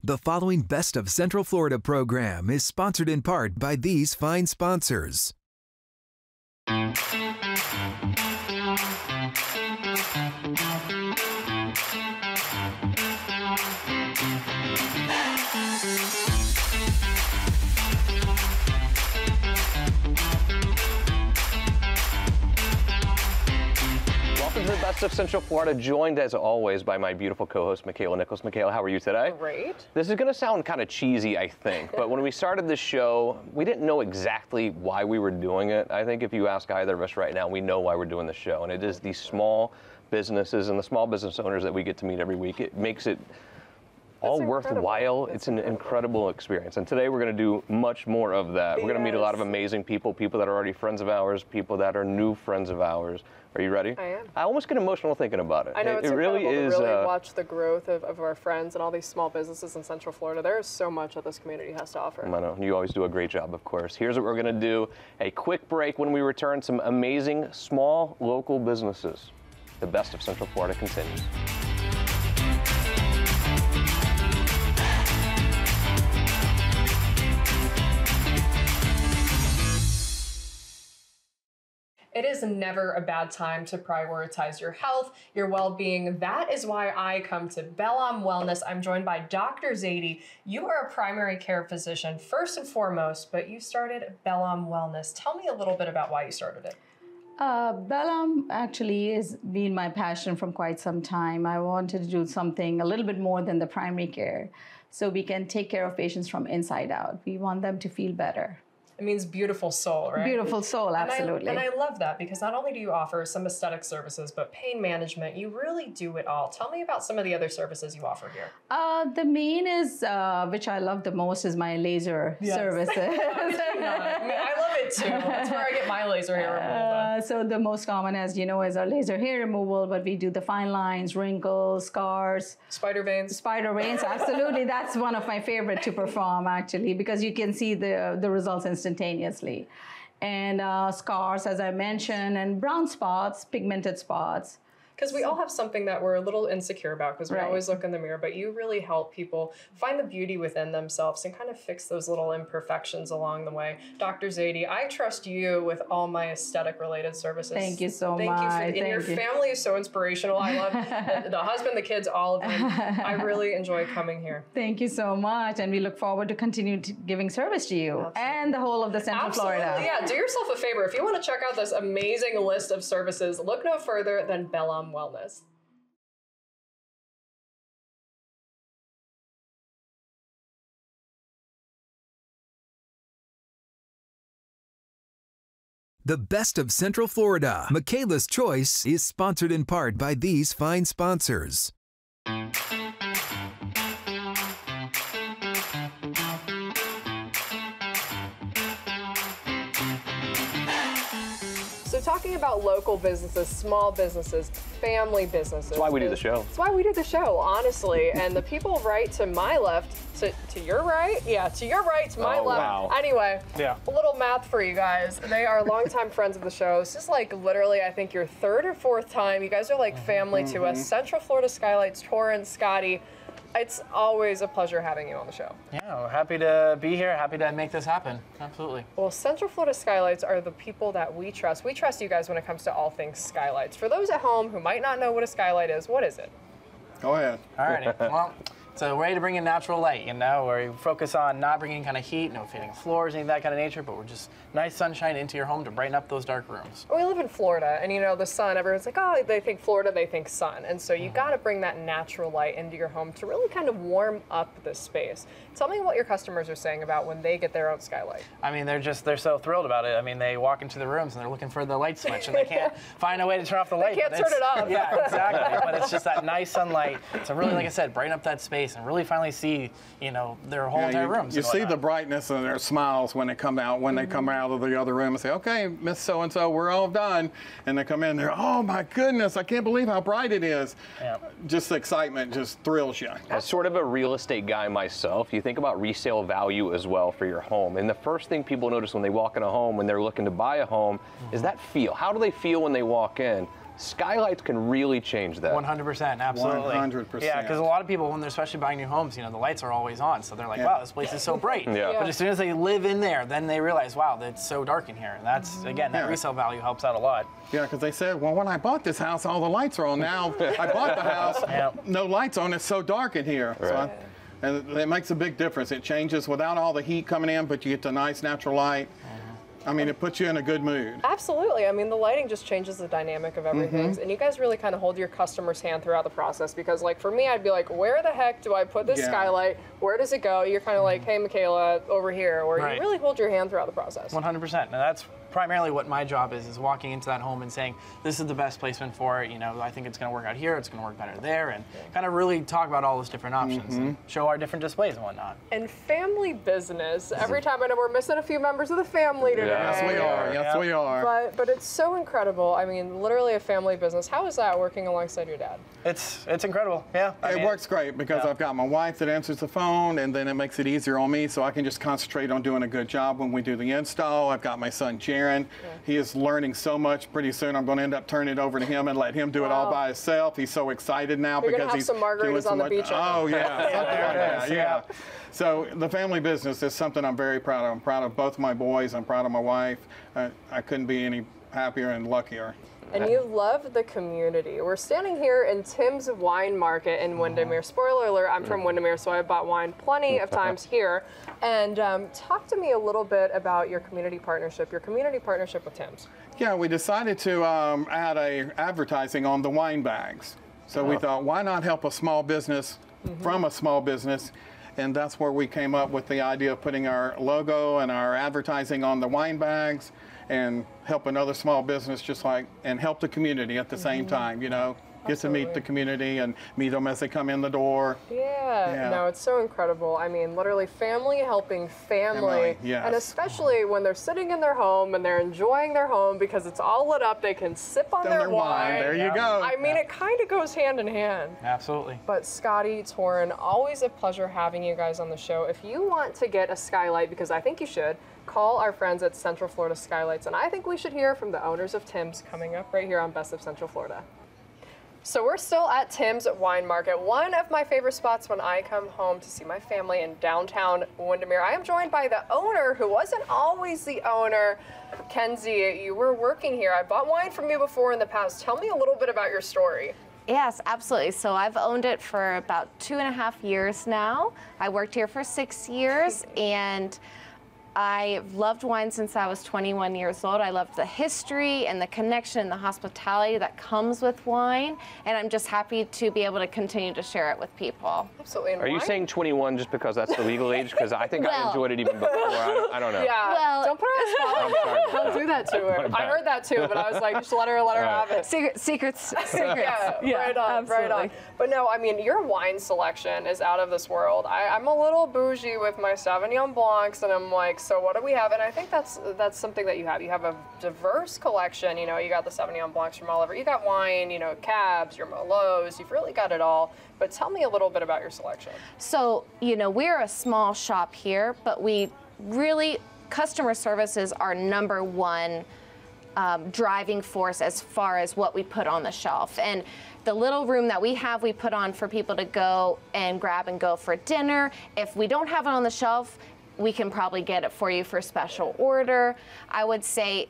The following Best of Central Florida program is sponsored in part by these fine sponsors. Welcome to the Best of Central Florida, joined as always by my beautiful co-host, Makaila Nichols. Makaila, how are you today? Great. This is going to sound kind of cheesy, I think, but when we started this show, we didn't know exactly why we were doing it. I think if you ask either of us right now, we know why we're doing the show, and it is these small businesses and the small business owners that we get to meet every week. It makes it all worthwhile. It's an incredible experience. And today we're going to do much more of that. We're going to meet a lot of amazing people, people that are already friends of ours, people that are new friends of ours. Are you ready? I am. I almost get emotional thinking about it. I know, it's it really incredible is, to really watch the growth of our friends and all these small businesses in Central Florida. There is so much that this community has to offer. I know. You always do a great job, of course. Here's what we're going to do. A quick break. When we return, some amazing small local businesses. The Best of Central Florida continues. It is never a bad time to prioritize your health, your well-being. That is why I come to Bellam Wellness. I'm joined by Dr. Zaidi. You are a primary care physician first and foremost, but you started Bellam Wellness. Tell me a little bit about why you started it. Bellam actually has been my passion from quite some time. I wanted to do something a little bit more than the primary care, so we can take care of patients from inside out. We want them to feel better. It means beautiful soul, right? Beautiful soul, absolutely. And I love that because not only do you offer some aesthetic services, but pain management, you really do it all. Tell me about some of the other services you offer here. The main is, which I love the most, is my laser services. I love it too. That's where I get my laser hair removal. So the most common, as you know, is our laser hair removal, but we do the fine lines, wrinkles, scars. Spider veins. Spider veins, absolutely. That's one of my favorite to perform, actually, because you can see the results instantaneously. And scars, as I mentioned, and brown spots, pigmented spots. Because we all have something that we're a little insecure about because we always look in the mirror, but you really help people find the beauty within themselves and kind of fix those little imperfections along the way. Dr. Zaidi, I trust you with all my aesthetic related services. Thank you so much. Thank you. And your family is so inspirational. I love the husband, the kids, all of them. I really enjoy coming here. Thank you so much. And we look forward to continue giving service to you and the whole of the Central Florida. Yeah, do yourself a favor. If you want to check out this amazing list of services, look no further than Bellam Wellness. The Best of Central Florida, Makaila's Choice, is sponsored in part by these fine sponsors. So talking about local businesses, small businesses, family businesses. That's why we do the show. That's why we do the show, honestly. And the people right to my left, to your right? Yeah, to your right, to my left. Wow. Anyway, a little math for you guys. They are longtime friends of the show. This is like literally, I think, your third or fourth time. You guys are like family to us. Central Florida Skylights, Torrin, Scotty. It's always a pleasure having you on the show. Yeah, we're happy to be here, happy to make this happen. Absolutely. Well, Central Florida Skylights are the people that we trust. We trust you guys when it comes to all things skylights. For those at home who might not know what a skylight is, what is it? Go ahead. All righty. Well, it's a way to bring in natural light, you know, where you focus on not bringing kind of heat, no fading floors, any of that kind of nature, but we're just nice sunshine into your home to brighten up those dark rooms. We live in Florida, and you know, the sun, everyone's like, oh, they think Florida, they think sun. And so you got to bring that natural light into your home to really kind of warm up this space. Tell me what your customers are saying about when they get their own skylight. I mean, they're so thrilled about it. I mean, they walk into the rooms and they're looking for the light switch and they can't find a way to turn off the light. They can't turn it off. Yeah, exactly. But it's just that nice sunlight to really, like I said, brighten up that space and really finally see, you know, their whole entire rooms. You see the brightness in their smiles when they come out, they come out of the other room and say, okay, Miss So-and-so, we're all done. And they come in there, oh my goodness, I can't believe how bright it is. Yeah. Just the excitement just thrills you. As sort of a real estate guy myself, you think about resale value as well for your home. And the first thing people notice when they walk in a home, when they're looking to buy a home, is that feel. How do they feel when they walk in? Skylights can really change that. 100%, absolutely. 100%. Yeah, because a lot of people, when they're especially buying new homes, you know, the lights are always on, so they're like, wow, this place is so bright. Yeah. But as soon as they live in there, then they realize, wow, it's so dark in here. And that's, again, that resale value helps out a lot. Yeah, because they said, well, when I bought this house, all the lights are on. Now I bought the house, no lights on. It's so dark in here. Right. And it makes a big difference. It changes without all the heat coming in, but you get the nice natural light. I mean, it puts you in a good mood. Absolutely. I mean, the lighting just changes the dynamic of everything. And you guys really kind of hold your customer's hand throughout the process, because, like, for me, I'd be like, where the heck do I put this skylight? Where does it go? You're kind of like, hey, Makaila, over here. Or you really hold your hand throughout the process. 100%. And that's primarily what my job is walking into that home and saying, this is the best placement for it. You know, I think it's going to work out here. It's going to work better there. And kind of really talk about all those different options and show our different displays and whatnot. And family business. Every time I know we're missing a few members of the family today. Yes, we are. Yes, we are. But it's so incredible. I mean, literally a family business. How is that working alongside your dad? It's incredible. Yeah. It works great because I've got my wife that answers the phone, and then it makes it easier on me, so I can just concentrate on doing a good job when we do the install. I've got my son, Jaron. He is learning so much. Pretty soon I'm going to end up turning it over to him and let him do it all by himself. He's so excited now because he's some margaritas on the beach. Oh, yeah. Yeah. So the family business is something I'm very proud of. I'm proud of both my boys. I'm proud of my wife. I couldn't be any happier and luckier. And you love the community. We're standing here in Tim's Wine Market in Windermere. Spoiler alert, I'm from Windermere, so I've bought wine plenty of times here. And talk to me a little bit about your community partnership with Tim's. Yeah, we decided to add advertising on the wine bags. So we thought, why not help a small business from a small business? And that's where we came up with the idea of putting our logo and our advertising on the wine bags and help another small business and help the community at the same time, you know. Get to meet the community and meet them as they come in the door. Yeah, no, it's so incredible. I mean, literally family helping family. And especially when they're sitting in their home and they're enjoying their home because it's all lit up, they can sip on their wine. There you go. I mean, it kind of goes hand in hand. Absolutely. But Scotty, Torin, always a pleasure having you guys on the show. If you want to get a skylight, because I think you should, call our friends at Central Florida Skylights. And I think we should hear from the owners of Tim's coming up right here on Best of Central Florida. So we're still at Tim's Wine Market, one of my favorite spots when I come home to see my family in downtown Windermere. I am joined by the owner, who wasn't always the owner. Kenzie, you were working here. I bought wine from you before in the past. Tell me a little bit about your story. Yes, absolutely. So I've owned it for about 2.5 years now. I worked here for 6 years, and I've loved wine since I was 21 years old. I love the history and the connection and the hospitality that comes with wine, and I'm just happy to be able to continue to share it with people. Absolutely. And Are you saying 21 just because that's the legal age? Because I think I enjoyed it even before. I don't know. Yeah. Well, don't put her on the spot. Don't do that to her. I heard that too, but I was like, just let her have it. Secrets. Yeah, right on, absolutely. right on. But no, I mean, your wine selection is out of this world. I'm a little bougie with my Sauvignon Blancs, and I'm like, so what do we have? And I think that's something that you have. You have a diverse collection. You know, you got the Sauvignon Blancs from all over. You got wine, you know, cabs, your Merlots. You've really got it all. But tell me a little bit about your selection. So, you know, we're a small shop here, but we really, customer service is our #1 driving force as far as what we put on the shelf. And the little room that we have, we put on for people to go and grab and go for dinner. If we don't have it on the shelf, we can probably get it for you for special order. I would say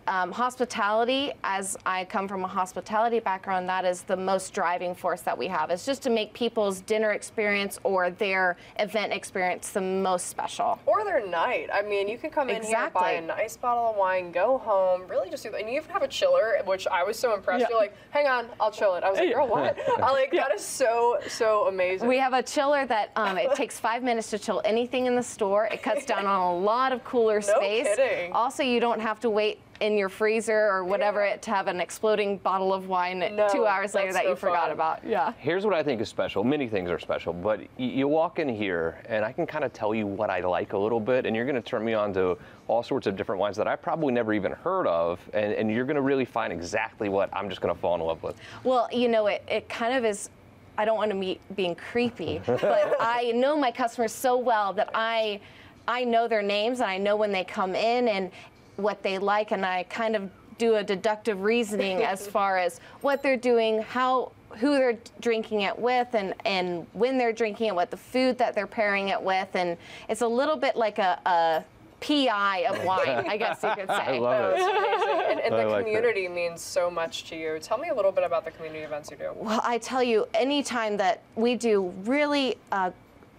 hospitality, as I come from a hospitality background, that is the most driving force that we have. It's just to make people's dinner experience or their event experience the most special. Or their night. I mean, you can come in here, buy a nice bottle of wine, go home, really just do that. And you even have a chiller, which I was so impressed. You're like, hang on, I'll chill it. I was like, girl, what? That is so amazing. We have a chiller that it takes 5 minutes to chill anything in the store. It cuts down on a lot of cooler space. No kidding. Also, you don't have to wait in your freezer or whatever to have an exploding bottle of wine 2 hours later that you forgot about. Yeah. Here's what I think is special. Many things are special, but you walk in here and I can kind of tell you what I like a little bit, and you're going to turn me on to all sorts of different wines that I probably never even heard of, and you're going to really find exactly what I'm just going to fall in love with. Well, you know, it kind of is, I don't want to be being creepy, but I know my customers so well that I know their names and I know when they come in and what they like, and I kind of do a deductive reasoning as far as what they're doing, who they're drinking it with, and when they're drinking it, what the food that they're pairing it with, and it's a little bit like a PI of wine, I guess you could say. I love it. Amazing. And the like community means so much to you. Tell me a little bit about the community events you do. Well, I tell you, anytime that we do really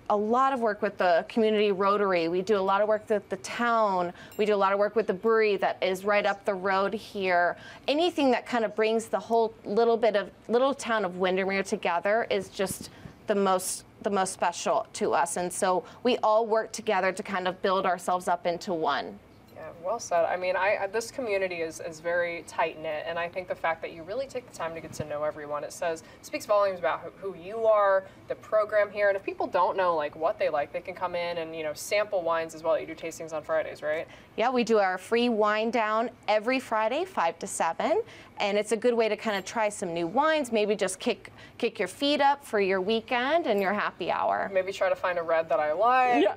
a lot of work with the community Rotary, we do a lot of work with the town, we do a lot of work with the brewery that is right up the road here. Anything that kind of brings the whole little town of Windermere together is just the most special to us, and so we all work together to kind of build ourselves up into one. Yeah, well said. I mean, this community is very tight-knit, and I think the fact that you really take the time to get to know everyone, it speaks volumes about who you are, the program here, and if people don't know like what they like, they can come in and, you know, sample wines as well. You do tastings on Fridays, right? Yeah, we do our free wine down every Friday, 5 to 7, and it's a good way to kind of try some new wines, maybe just kick your feet up for your weekend and your happy hour. Maybe try to find a red that I like. Yeah,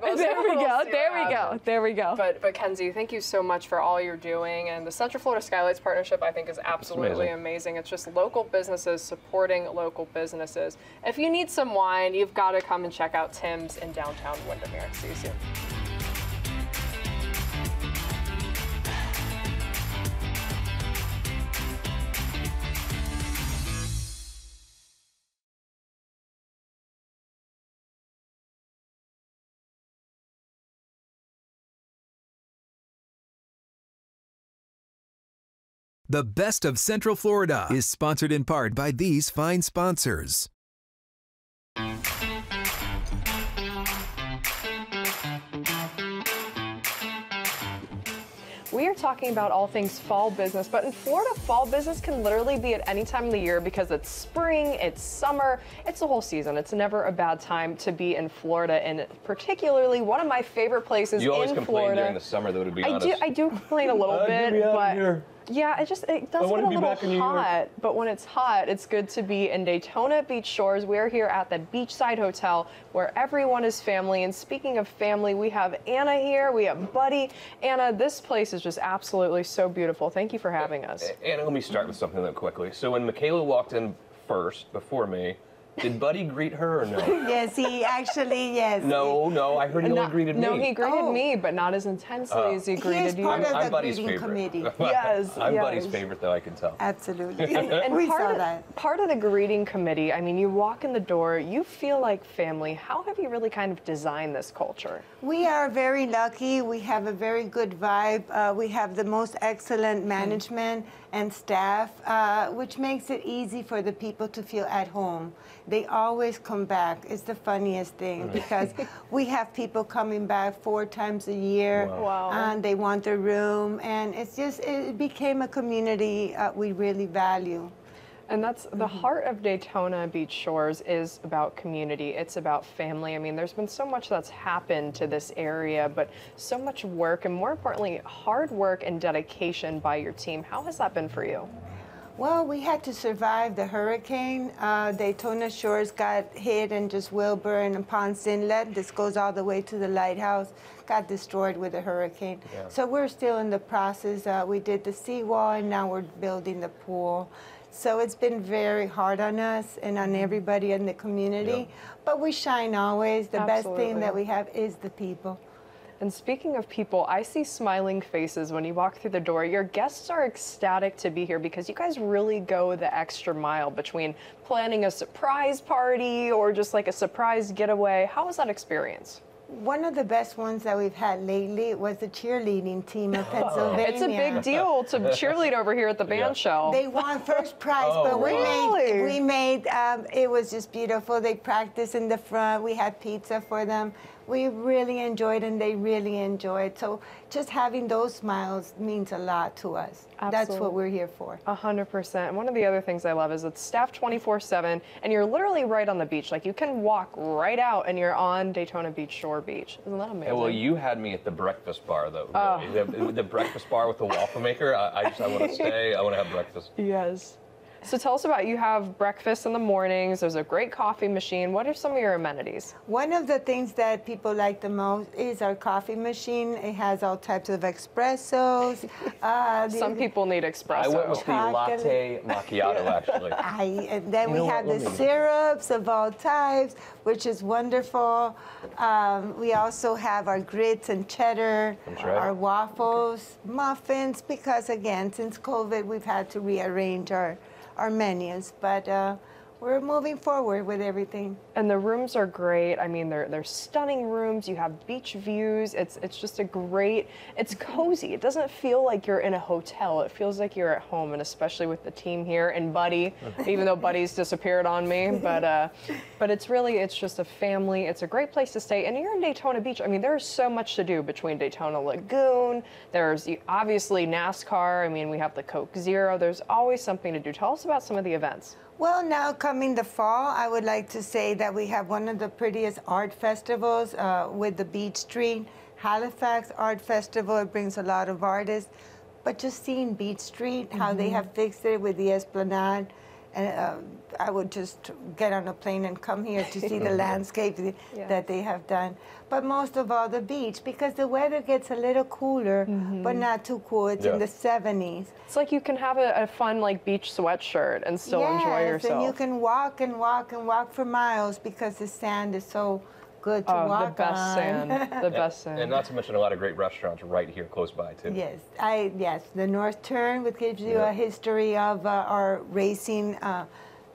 there we go. But Kenzie, thank you so much for all you're doing, and the Central Florida Skylights partnership I think is absolutely amazing. It's just local businesses supporting local businesses. If you need some wine, you've got to come and check out Tim's in downtown Windermere. See you soon. The Best of Central Florida is sponsored in part by these fine sponsors. We are talking about all things fall business, but in Florida, fall business can literally be at any time of the year because it's spring, it's summer, it's the whole season. It's never a bad time to be in Florida, and particularly one of my favorite places in Florida. You always complain during the summer, though, to be honest. I do complain a little bit, but yeah, it does get a little hot. But when it's hot, it's good to be in Daytona Beach Shores. We're here at the Beachside Hotel, where everyone is family. And speaking of family, we have Anna here. We have Buddy. Anna, this place is just absolutely so beautiful. Thank you for having us. Anna, let me start with something though quickly. So when Makaila walked in first, before me, did Buddy greet her or no? Yes, yes. No, I heard he only greeted me. No, he greeted me, but not as intensely as he greeted you. I'm Buddy's favorite. Committee. Yes, I'm Buddy's favorite, though, I can tell. Absolutely. And we saw that. Part of the greeting committee, I mean, you walk in the door, you feel like family. How have you really kind of designed this culture? We are very lucky. We have a very good vibe. We have the most excellent management and staff, which makes it easy for the people to feel at home. They always come back. It's the funniest thing because we have people coming back 4 times a year. Wow. And they want their room, and it became a community we really value. And that's the heart of Daytona Beach Shores is about community. It's about family. I mean, there's been so much that's happened to this area, but so much work and more importantly, hard work and dedication by your team. How has that been for you? Well, we had to survive the hurricane. Daytona Shores got hit, and just Wilbur and Ponce Inlet, this goes all the way to the lighthouse, got destroyed with the hurricane. Yeah. So we're still in the process. We did the seawall, and now we're building the pool. So it's been very hard on us and on everybody in the community, but we shine always. The best thing that we have is the people. And speaking of people, I see smiling faces when you walk through the door. Your guests are ecstatic to be here because you guys really go the extra mile between planning a surprise party or just like a surprise getaway. How was that experience? One of the best ones that we've had lately was the cheerleading team of Pennsylvania. It's a big deal to cheerlead over here at the band shell. They won first prize, but we made it was just beautiful. They practiced in the front. We had pizza for them. We really enjoyed, and they really enjoyed. So just having those smiles means a lot to us. Absolutely. That's what we're here for. 100%. And one of the other things I love is it's staffed 24/7, and you're literally right on the beach. Like you can walk right out, and you're on Daytona Beach Shore Beach. Isn't that amazing? Well, you had me at the breakfast bar, though. Really. The breakfast bar with the waffle maker. I want to stay. I want to have breakfast. Yes. So tell us about, you have breakfast in the mornings, there's a great coffee machine. What are some of your amenities? One of the things that people like the most is our coffee machine. It has all types of espressos. Some people need espresso. I went with the latte macchiato, actually. And then we have the syrups of all types, which is wonderful. We also have our grits and cheddar, our waffles, muffins, because again, since COVID, we've had to rearrange our menus, but we're moving forward with everything. And the rooms are great. I mean, they're stunning rooms. You have beach views. It's just a great, it's cozy. It doesn't feel like you're in a hotel. It feels like you're at home, and especially with the team here and Buddy, even though Buddy's disappeared on me, but it's just a family. It's a great place to stay. And you're in Daytona Beach. I mean, there's so much to do between Daytona Lagoon. There's obviously NASCAR. I mean, we have the Coke Zero. There's always something to do. Tell us about some of the events. Well, now coming the fall, I would like to say that we have one of the prettiest art festivals with the Beach Street. Halifax Art Festival, it brings a lot of artists. But just seeing Beach Street, how they have fixed it with the Esplanade, and I would just get on a plane and come here to see the landscape that they have done. But most of all, the beach, because the weather gets a little cooler, but not too cool. It's in the 70s. It's like you can have a fun beach sweatshirt and still enjoy yourself. Yes, and you can walk and walk and walk for miles because the sand is so good to walk on. The best sand, the best sand. And not to mention a lot of great restaurants right here close by too. Yes, the North Turn, which gives you a history of our racing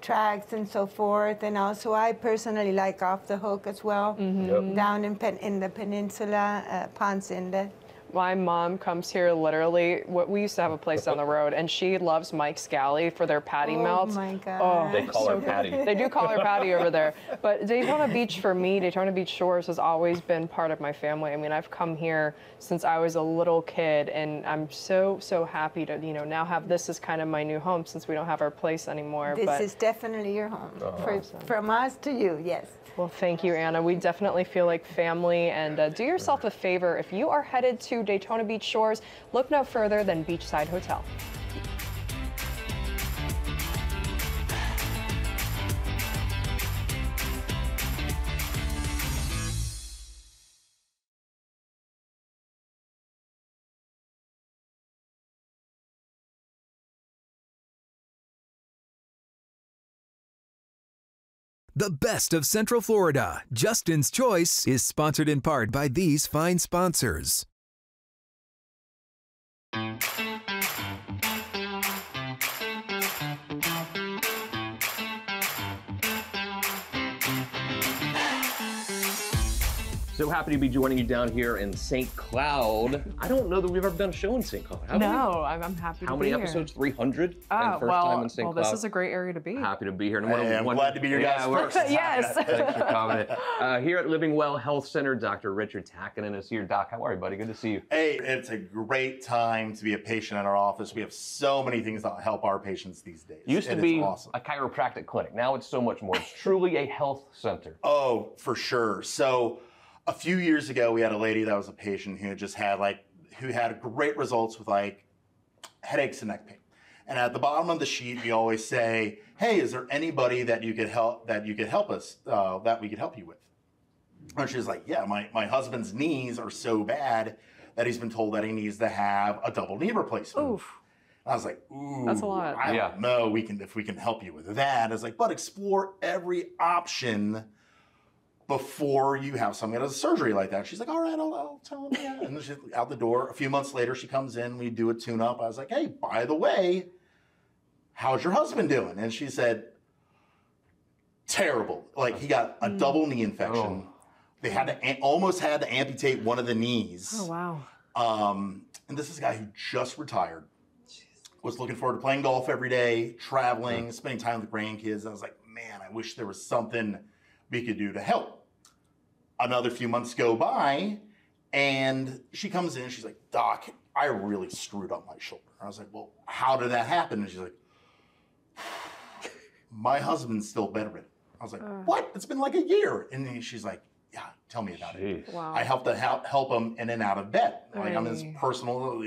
tracks and so forth, and also I personally like Off the Hook as well, down in the peninsula, Ponce Inlet. My mom comes here literally, we used to have a place down the road, and she loves Mike's Galley for their patty melts. Oh my God. Oh, they call her Patty. They do call her Patty over there. But Daytona Beach for me, Daytona Beach Shores has always been part of my family. I mean, I've come here since I was a little kid, and I'm so happy to, now have this as kind of my new home since we don't have our place anymore. This is definitely your home. From us to you, yes. Well, thank you, Anna. We definitely feel like family, and do yourself a favor. If you are headed to Daytona Beach Shores, look no further than Beachside Hotel. The best of Central Florida, Justin's Choice, is sponsored in part by these fine sponsors. So happy to be joining you down here in St. Cloud. I don't know that we've ever done a show in St. Cloud, have we? No, I'm happy to be here. How many episodes? 300? Oh, time in St. Cloud. This is a great area to be. Happy to be here. And I'm glad to be your guys first. Yes. Thanks for coming. Here at Living Well Health Center, Dr. Richard Tackinen is here. Doc, how are you, buddy? Good to see you. Hey, it's a great time to be a patient in our office. We have so many things that help our patients these days. Used to be awesome. a chiropractic clinic. Now it's so much more. It's truly a health center. Oh, for sure. So a few years ago, we had a lady that was a patient who just had who had great results with headaches and neck pain. And at the bottom of the sheet, we always say, "Hey, is there anybody that you could help us that we could help you with?" And she's like, "Yeah, my husband's knees are so bad that he's been told that he needs to have a double knee replacement." Oof. I was like, "Ooh, That's a lot. I don't know. If we can help you with that." I was like, "But explore every option before you have some kind of surgery like that." She's like, "All right, I'll tell him that." And then she's out the door. A few months later, she comes in. We do a tune-up. I was like, "Hey, by the way, how's your husband doing?" And she said, "Terrible. He got a double knee infection. They had to almost had to amputate one of the knees." Oh, wow. And this is a guy who just retired. Was looking forward to playing golf every day, traveling, spending time with grandkids. I was like, man, I wish there was something we could do to help. Another few months go by, and she comes in, she's like, "Doc, I really screwed up my shoulder." I was like, "Well, how did that happen?" And she's like, "My husband's still bedridden." I was like, "What? It's been like a year." And she's like, "Yeah, tell me about it." Wow. I help him in and out of bed. I'm his personal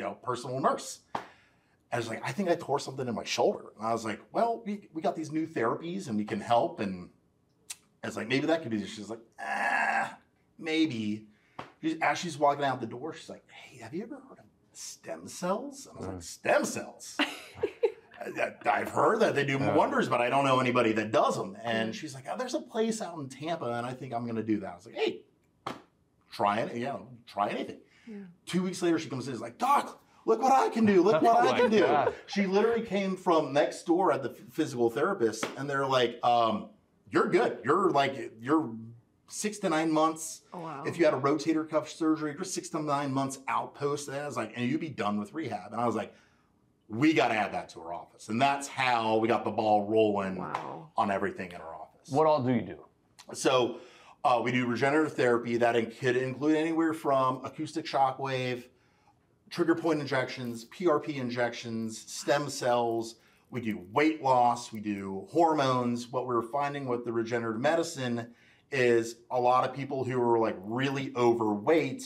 nurse. I was like, I think I tore something in my shoulder. And I was like, well, we got these new therapies and we can help. And I was like, maybe that could be. She's like, maybe. As she's walking out the door, she's like, hey, have you ever heard of stem cells? And I was like, stem cells? I've heard that they do wonders, but I don't know anybody that does them. And she's like, oh, there's a place out in Tampa, and I think I'm going to do that. I was like, hey, try it. Yeah, try anything. Yeah. 2 weeks later, she comes in and is like, Doc, look what I can do. Look what I can do. God. She literally came from next door at the physical therapist, and they're like, you're good. You're 6 to 9 months. Oh, wow. If you had a rotator cuff surgery, you're 6 to 9 months out post that. I was like, and you'd be done with rehab. And I was like, we got to add that to our office. And that's how we got the ball rolling on everything in our office. What all do you do? So we do regenerative therapy that could include anywhere from acoustic shockwave, trigger point injections, PRP injections, stem cells. We do weight loss. We do hormones. What we're finding with the regenerative medicine is a lot of people who are like really overweight,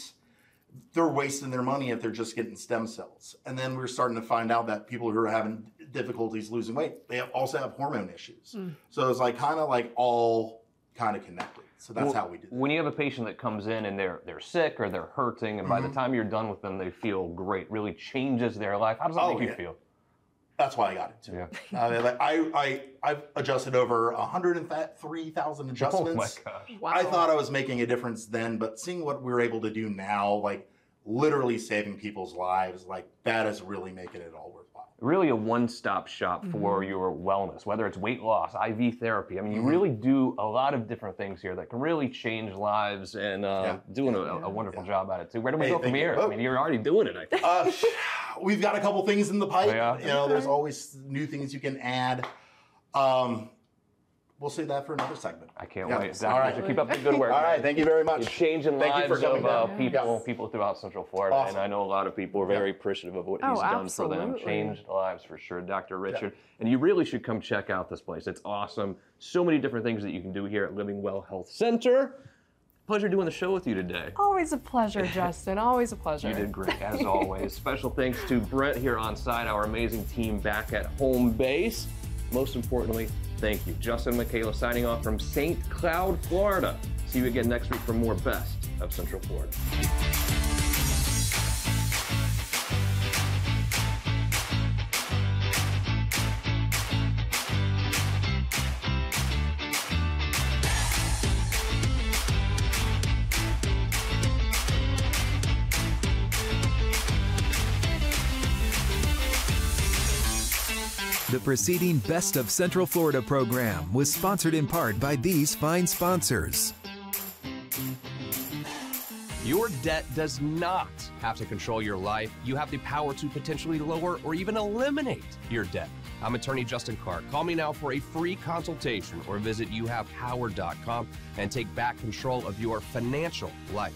they're wasting their money if they're just getting stem cells. And then we're starting to find out that people who are having difficulties losing weight, they also have hormone issues. So it's like kind of like all kind of connected. So that's how we do that. When you have a patient that comes in and they're sick or they're hurting, and by the time you're done with them, they feel great, really changes their life. How does that make you feel? That's why I got it too. Yeah. I've adjusted over 103,000 adjustments. Oh my gosh. Wow. I thought I was making a difference then, but seeing what we're able to do now, like literally saving people's lives, like that is really making it all worthwhile. Really a one-stop shop for your wellness, whether it's weight loss, IV therapy. I mean, you really do a lot of different things here that can really change lives, and doing a wonderful job at it too. Where do we go from here? I mean, you're already doing it, I think. We've got a couple things in the pipe. Yeah. You know, there's always new things you can add. We'll save that for another segment. I can't wait. All right. Keep up the good work. All right. Thank you very much. You're changing lives of people throughout Central Florida. Awesome. And I know a lot of people are very appreciative of what he's done for them. Changed lives for sure, Dr. Richard. And you really should come check out this place. It's awesome. So many different things that you can do here at Living Well Health Center. Pleasure doing the show with you today. Always a pleasure, Justin. Always a pleasure. You did great, as always. Special thanks to Brent here on site, our amazing team back at home base. Most importantly, thank you. Justin and Makaila signing off from St. Cloud, Florida. See you again next week for more Best of Central Florida. The preceding Best of Central Florida program was sponsored in part by these fine sponsors. Your debt does not have to control your life. You have the power to potentially lower or even eliminate your debt. I'm attorney Justin Clark. Call me now for a free consultation or visit youhavepower.com and take back control of your financial life.